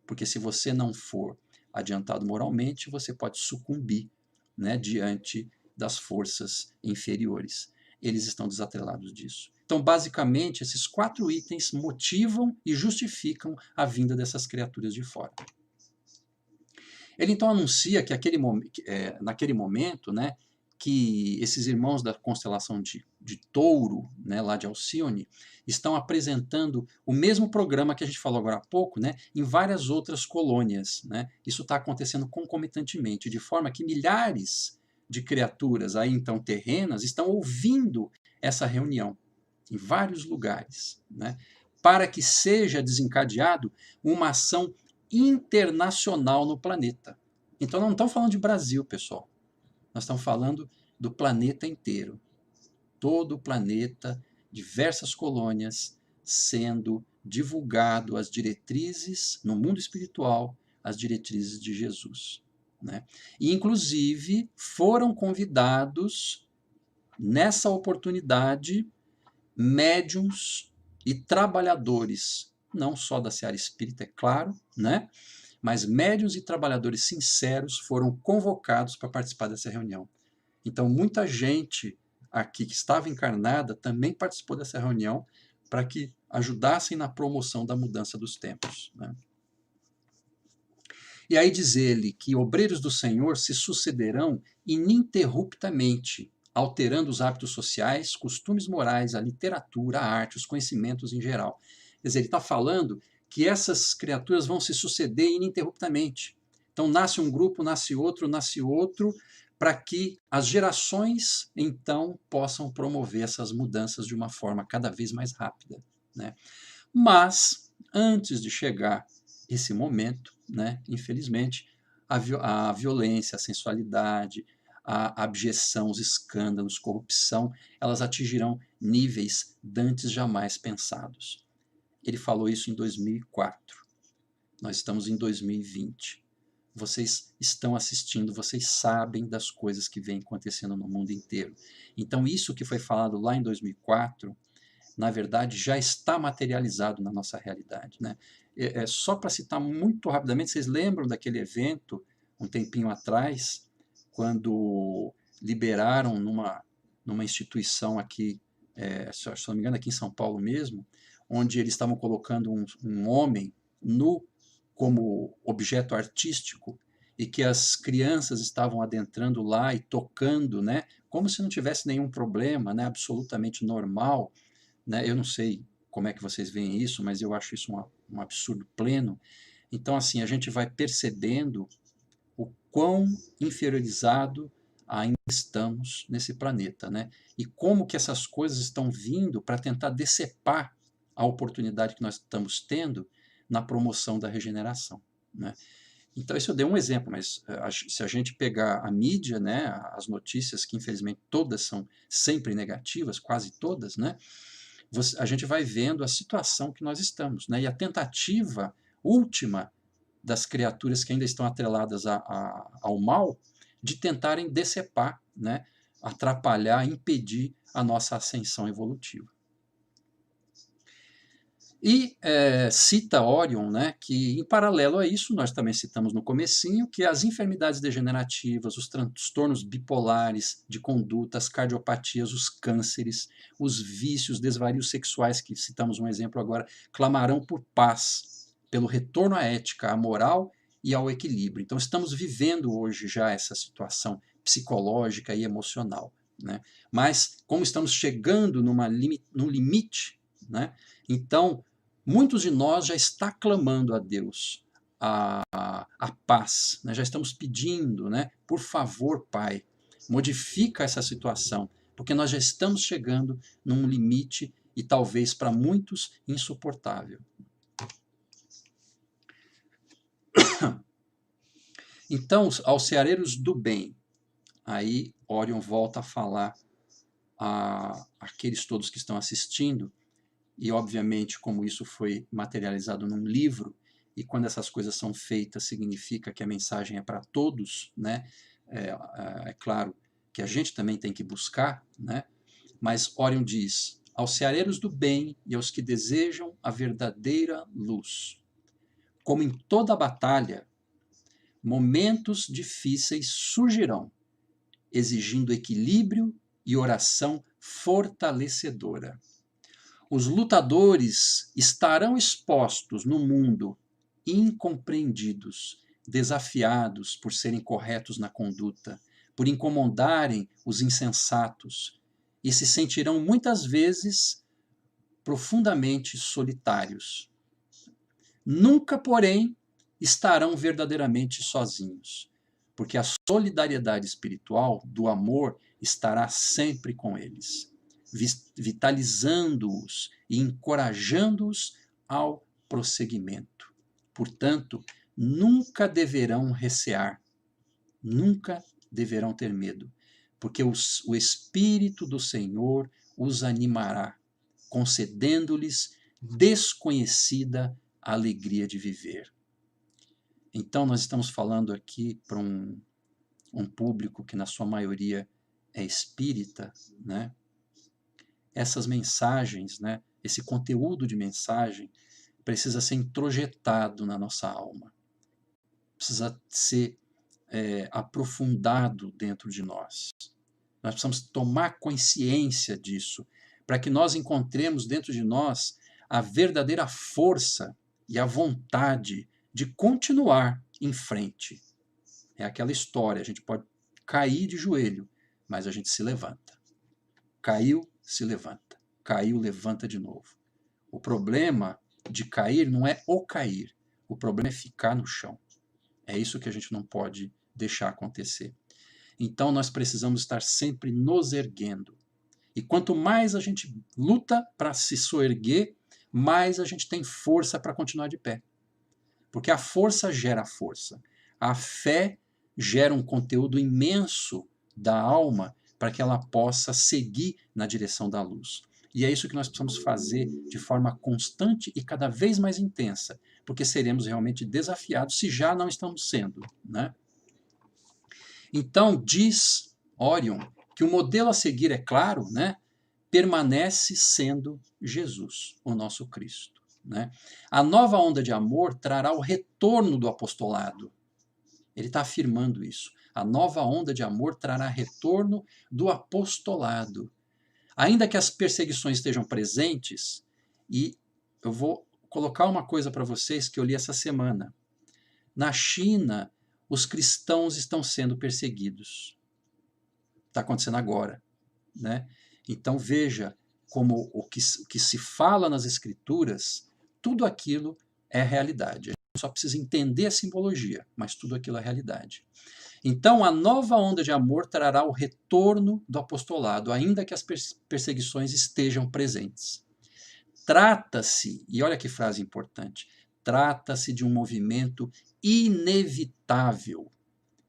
Porque se você não for adiantado moralmente, você pode sucumbir, né, diante das forças inferiores. Eles estão desatrelados disso. Então, basicamente, esses 4 itens motivam e justificam a vinda dessas criaturas de fora. Ele então anuncia que naquele momento, né, que esses irmãos da constelação de Touro, né, lá de Alcione, estão apresentando o mesmo programa que a gente falou agora há pouco, né, em várias outras colônias, né? Isso está acontecendo concomitantemente, de forma que milhares de criaturas aí então terrenas estão ouvindo essa reunião em vários lugares, né, para que seja desencadeado uma ação internacional no planeta. Então não estamos falando de Brasil, pessoal. Nós estamos falando do planeta inteiro. Todo o planeta, diversas colônias, sendo divulgado as diretrizes, no mundo espiritual, as diretrizes de Jesus, né? E, inclusive, foram convidados, nessa oportunidade, médiuns e trabalhadores, não só da seara espírita, é claro, né? Mas médiuns e trabalhadores sinceros foram convocados para participar dessa reunião. Então, muita gente aqui que estava encarnada também participou dessa reunião para que ajudassem na promoção da mudança dos tempos, né? E aí diz ele que obreiros do Senhor se sucederão ininterruptamente, alterando os hábitos sociais, costumes morais, a literatura, a arte, os conhecimentos em geral. Quer dizer, ele está falando que essas criaturas vão se suceder ininterruptamente. Então nasce um grupo, nasce outro, para que as gerações, então, possam promover essas mudanças de uma forma cada vez mais rápida, né? Mas, antes de chegar esse momento, né, infelizmente, a violência, a sensualidade, a abjeção, os escândalos, corrupção, elas atingirão níveis dantes jamais pensados. Ele falou isso em 2004. Nós estamos em 2020. Vocês estão assistindo, vocês sabem das coisas que vêm acontecendo no mundo inteiro. Então, isso que foi falado lá em 2004, na verdade, já está materializado na nossa realidade, né? Só para citar muito rapidamente, vocês lembram daquele evento, um tempinho atrás, quando liberaram numa instituição aqui, se não me engano, aqui em São Paulo mesmo, onde eles estavam colocando um homem nu como objeto artístico e que as crianças estavam adentrando lá e tocando, né, como se não tivesse nenhum problema, né, absolutamente normal, né? Eu não sei como é que vocês veem isso, mas eu acho isso um absurdo pleno. Então, assim, a gente vai percebendo o quão inferiorizado ainda estamos nesse planeta, né? E como que essas coisas estão vindo para tentar decepar a oportunidade que nós estamos tendo na promoção da regeneração, né? Então, isso eu dei um exemplo, mas se a gente pegar a mídia, né, as notícias, que infelizmente todas são sempre negativas, quase todas, né, a gente vai vendo a situação que nós estamos, né, e a tentativa última das criaturas que ainda estão atreladas ao mal, de tentarem decepar, né, atrapalhar, impedir a nossa ascensão evolutiva. E cita Orion, né, que em paralelo a isso, nós também citamos no comecinho, que as enfermidades degenerativas, os transtornos bipolares de conduta, as cardiopatias, os cânceres, os vícios, desvarios sexuais, que citamos um exemplo agora, clamarão por paz, pelo retorno à ética, à moral e ao equilíbrio. Então estamos vivendo hoje já essa situação psicológica e emocional, né? Mas como estamos chegando num limite, né? Então muitos de nós já está clamando a Deus a paz, né? Já estamos pedindo, né? Por favor, Pai, modifica essa situação, porque nós já estamos chegando num limite e talvez para muitos insuportável. Então, aos ceareiros do bem, aí Orion volta a falar àqueles todos que estão assistindo, e obviamente como isso foi materializado num livro, e quando essas coisas são feitas significa que a mensagem é para todos, né? É claro que a gente também tem que buscar, né? Mas Orion diz, aos ceareiros do bem e aos que desejam a verdadeira luz, como em toda batalha, momentos difíceis surgirão, exigindo equilíbrio e oração fortalecedora. Os lutadores estarão expostos no mundo, incompreendidos, desafiados por serem corretos na conduta, por incomodarem os insensatos, e se sentirão muitas vezes profundamente solitários. Nunca, porém, estarão verdadeiramente sozinhos, porque a solidariedade espiritual do amor estará sempre com eles, vitalizando-os e encorajando-os ao prosseguimento. Portanto, nunca deverão recear, nunca deverão ter medo, porque o Espírito do Senhor os animará, concedendo-lhes desconhecida alegria de viver. Então, nós estamos falando aqui para um público que, na sua maioria, é espírita, né? Essas mensagens, né? Esse conteúdo de mensagem precisa ser introjetado na nossa alma, precisa ser aprofundado dentro de nós. Nós precisamos tomar consciência disso, para que nós encontremos dentro de nós a verdadeira força e a vontade de continuar em frente. É aquela história, a gente pode cair de joelho, mas a gente se levanta. Caiu, se levanta. Caiu, levanta de novo. O problema de cair não é o cair, o problema é ficar no chão. É isso que a gente não pode deixar acontecer. Então nós precisamos estar sempre nos erguendo. E quanto mais a gente luta para se soerguer, mais a gente tem força para continuar de pé. Porque a força gera força. A fé gera um conteúdo imenso da alma para que ela possa seguir na direção da luz. E é isso que nós precisamos fazer de forma constante e cada vez mais intensa, porque seremos realmente desafiados se já não estamos sendo, né? Então, diz Orion que o modelo a seguir, é claro, né, permanece sendo Jesus, o nosso Cristo. Né? A nova onda de amor trará o retorno do apostolado. Ele está afirmando isso. A nova onda de amor trará retorno do apostolado. Ainda que as perseguições estejam presentes, e eu vou colocar uma coisa para vocês que eu li essa semana. Na China, os cristãos estão sendo perseguidos. Está acontecendo agora. Né? Então veja como o que se fala nas Escrituras, tudo aquilo é realidade. A gente só precisa entender a simbologia, mas tudo aquilo é realidade. Então a nova onda de amor trará o retorno do apostolado, ainda que as perseguições estejam presentes. Trata-se, e olha que frase importante, trata-se de um movimento inevitável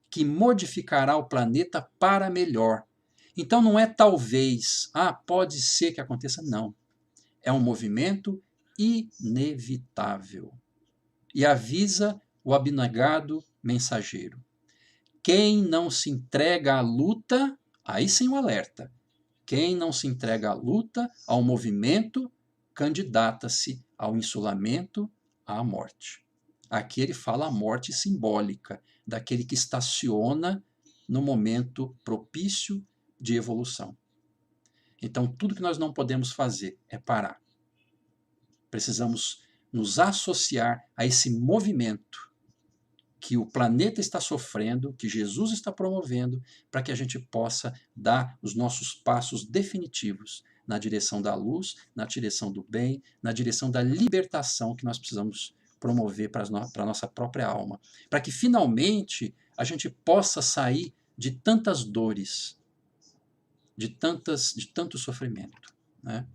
que modificará o planeta para melhor. Então não é talvez, pode ser que aconteça, não. É um movimento inevitável. E avisa o abnegado mensageiro. Quem não se entrega à luta, aí sim o alerta. Quem não se entrega à luta, ao movimento, candidata-se ao insulamento, à morte. Aqui ele fala a morte simbólica, daquele que estaciona no momento propício de evolução. Então, tudo que nós não podemos fazer é parar. Precisamos nos associar a esse movimento que o planeta está sofrendo, que Jesus está promovendo, para que a gente possa dar os nossos passos definitivos na direção da luz, na direção do bem, na direção da libertação que nós precisamos promover para a nossa própria alma. Para que finalmente a gente possa sair de tantas dores, de tanto sofrimento. Né?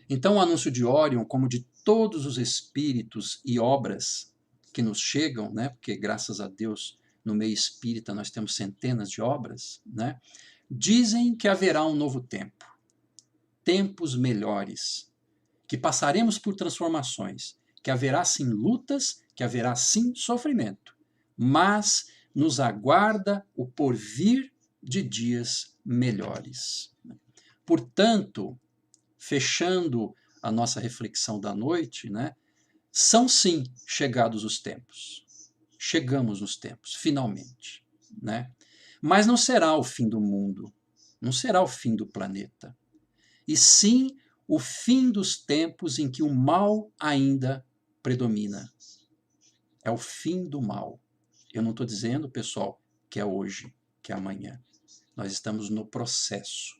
Então, o anúncio de Orion, como de todos os espíritos e obras que nos chegam, né, porque graças a Deus no meio espírita nós temos centenas de obras, né, dizem que haverá um novo tempo, tempos melhores, que passaremos por transformações, que haverá sim lutas, que haverá sim sofrimento, mas nos aguarda o porvir de dias melhores. Portanto, fechando a nossa reflexão da noite, né, são sim chegados os tempos. Chegamos nos tempos, finalmente. Né? Mas não será o fim do mundo, não será o fim do planeta. E sim o fim dos tempos em que o mal ainda predomina. É o fim do mal. Eu não estou dizendo, pessoal, que é hoje, que é amanhã. Nós estamos no processo.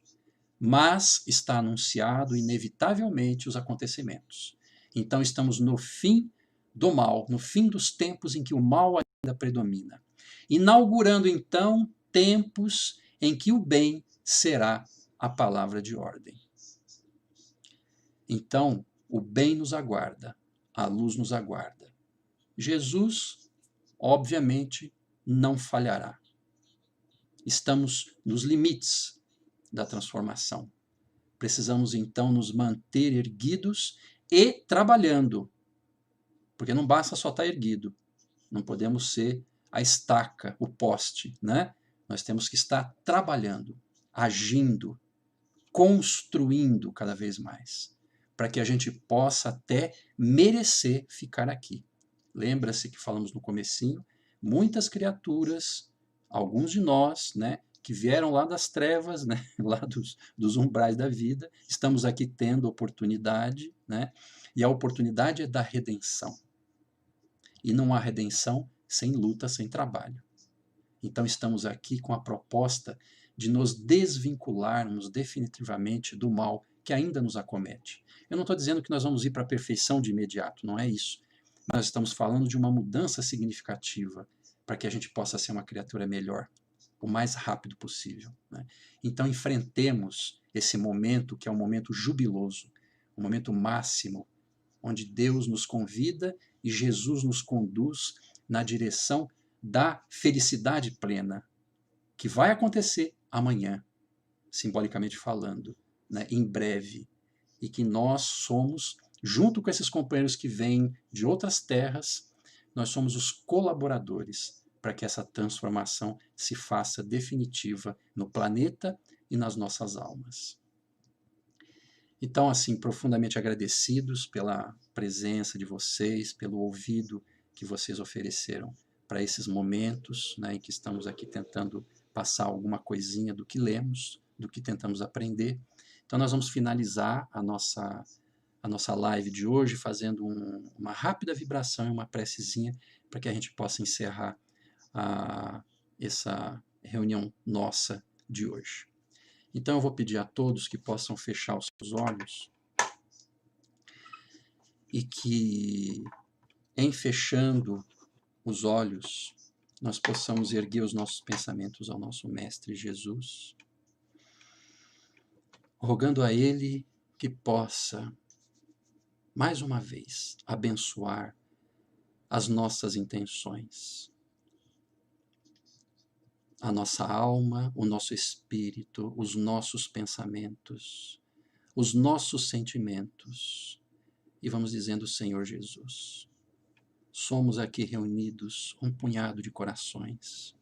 Mas está anunciado inevitavelmente os acontecimentos. Então estamos no fim do mal, no fim dos tempos em que o mal ainda predomina. Inaugurando então tempos em que o bem será a palavra de ordem. Então, o bem nos aguarda, a luz nos aguarda. Jesus, obviamente, não falhará. Estamos nos limites da transformação. Precisamos, então, nos manter erguidos e trabalhando. Porque não basta só estar erguido. Não podemos ser a estaca, o poste, né? Nós temos que estar trabalhando, agindo, construindo cada vez mais, para que a gente possa até merecer ficar aqui. Lembra-se que falamos no comecinho, muitas criaturas, alguns de nós, né, que vieram lá das trevas, né, lá dos umbrais da vida, estamos aqui tendo oportunidade, né, e a oportunidade é da redenção. E não há redenção sem luta, sem trabalho. Então estamos aqui com a proposta de nos desvincularmos definitivamente do mal que ainda nos acomete. Eu não estou dizendo que nós vamos ir para a perfeição de imediato, não é isso. Nós estamos falando de uma mudança significativa para que a gente possa ser uma criatura melhor. o mais rápido possível, né? Então, enfrentemos esse momento que é um momento jubiloso, um momento máximo, onde Deus nos convida e Jesus nos conduz na direção da felicidade plena, que vai acontecer amanhã, simbolicamente falando, né, em breve, e que nós somos, junto com esses companheiros que vêm de outras terras, nós somos os colaboradores para que essa transformação se faça definitiva no planeta e nas nossas almas. Então, assim, profundamente agradecidos pela presença de vocês, pelo ouvido que vocês ofereceram para esses momentos, né, em que estamos aqui tentando passar alguma coisinha do que lemos, do que tentamos aprender. Então, nós vamos finalizar a nossa live de hoje fazendo uma rápida vibração e uma precezinha para que a gente possa encerrar essa reunião nossa de hoje. Então eu vou pedir a todos que possam fechar os seus olhos e que, em fechando os olhos, nós possamos erguer os nossos pensamentos ao nosso Mestre Jesus, rogando a Ele que possa, mais uma vez, abençoar as nossas intenções, a nossa alma, o nosso espírito, os nossos pensamentos, os nossos sentimentos. E vamos dizendo: Senhor Jesus, somos aqui reunidos um punhado de corações,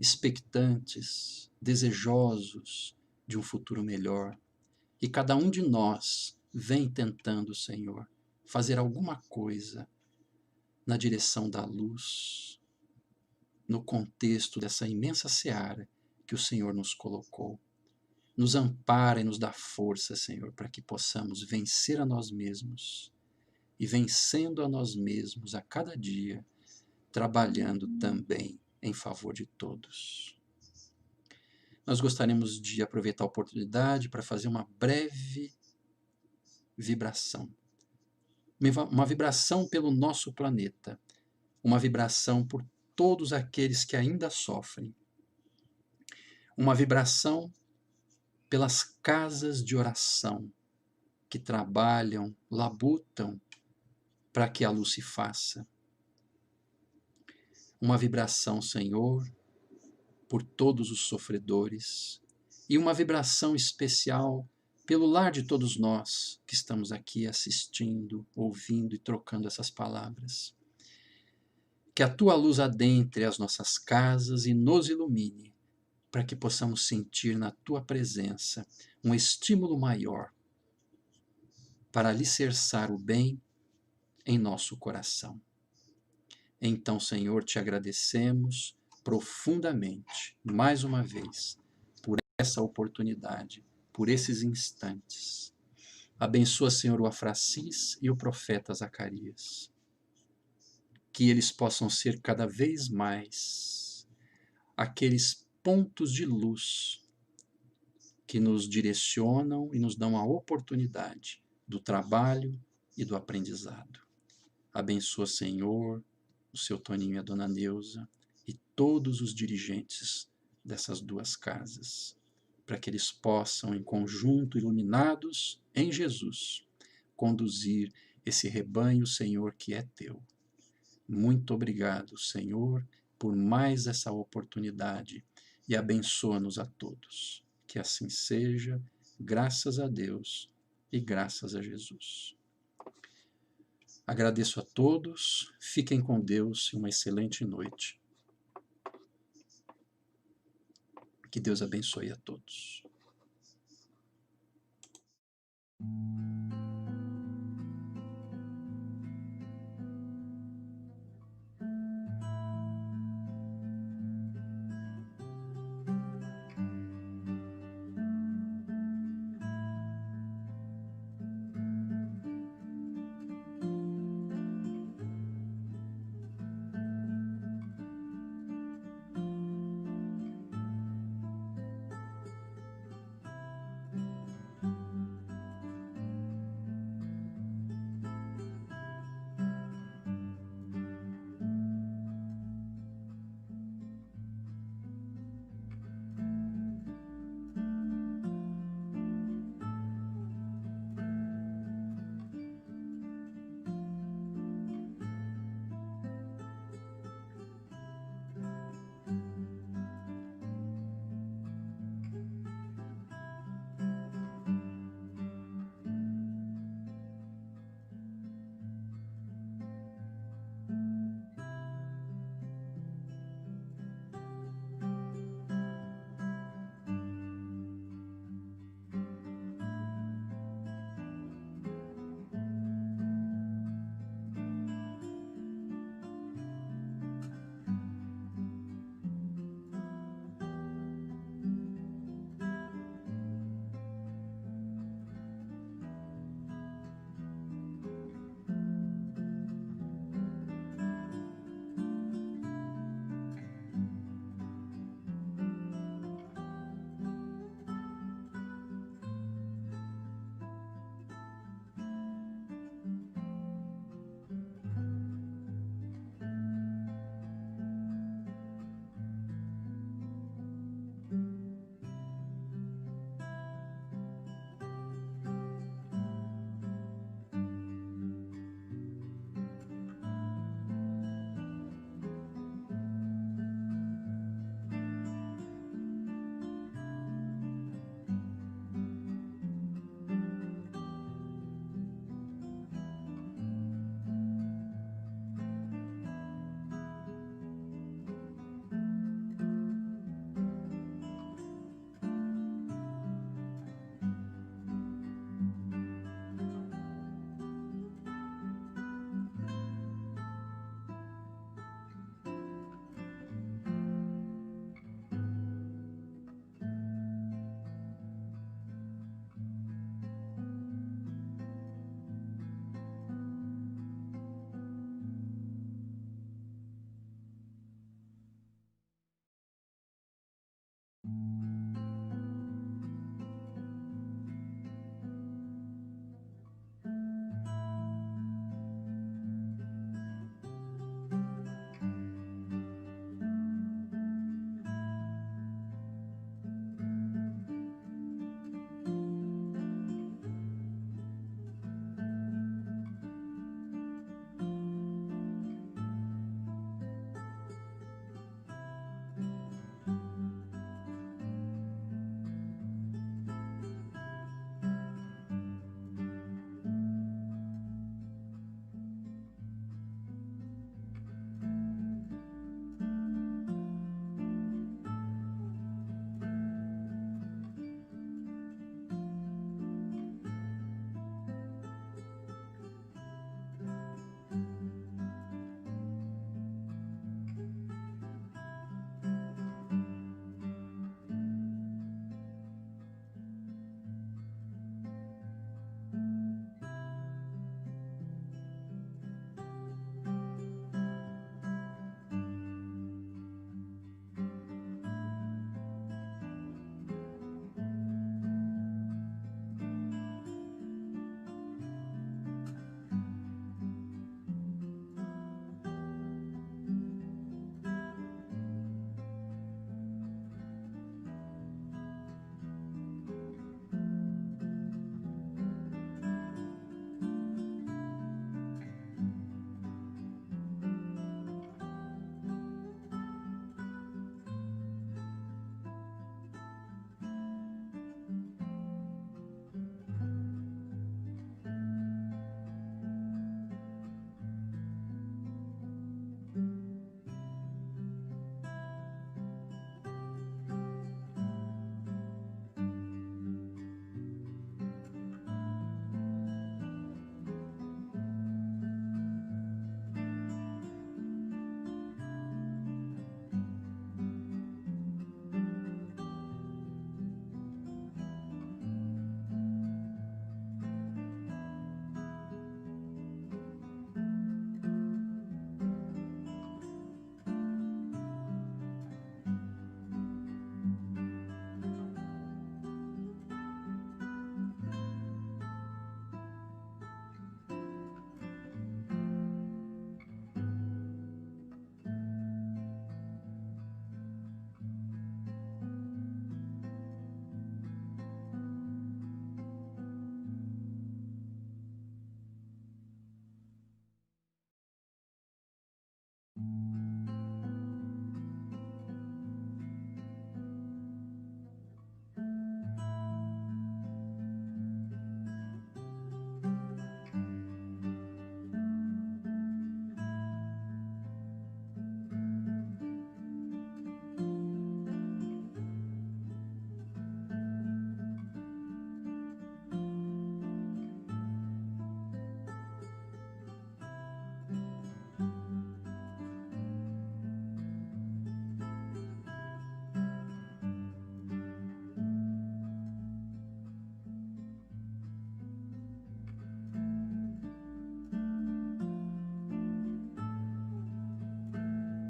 expectantes, desejosos de um futuro melhor. E cada um de nós vem tentando, Senhor, fazer alguma coisa na direção da luz, no contexto dessa imensa seara que o Senhor nos colocou. Nos ampara e nos dá força, Senhor, para que possamos vencer a nós mesmos e, vencendo a nós mesmos a cada dia, trabalhando também em favor de todos. Nós gostaríamos de aproveitar a oportunidade para fazer uma breve vibração. Uma vibração pelo nosso planeta, uma vibração por todos aqueles que ainda sofrem, uma vibração pelas casas de oração que trabalham, labutam para que a luz se faça. Uma vibração, Senhor, por todos os sofredores e uma vibração especial pelo lar de todos nós que estamos aqui assistindo, ouvindo e trocando essas palavras. Que a tua luz adentre as nossas casas e nos ilumine, para que possamos sentir na tua presença um estímulo maior para alicerçar o bem em nosso coração. Então, Senhor, te agradecemos profundamente, mais uma vez, por essa oportunidade, por esses instantes. Abençoa, Senhor, o Afracis e o profeta Zacarias. Que eles possam ser cada vez mais aqueles pontos de luz que nos direcionam e nos dão a oportunidade do trabalho e do aprendizado. Abençoa, Senhor, o seu Toninho e a dona Neuza e todos os dirigentes dessas duas casas, para que eles possam, em conjunto, iluminados em Jesus, conduzir esse rebanho, Senhor, que é teu. Muito obrigado, Senhor, por mais essa oportunidade e abençoa-nos a todos. Que assim seja, graças a Deus e graças a Jesus. Agradeço a todos, fiquem com Deus e uma excelente noite. Que Deus abençoe a todos.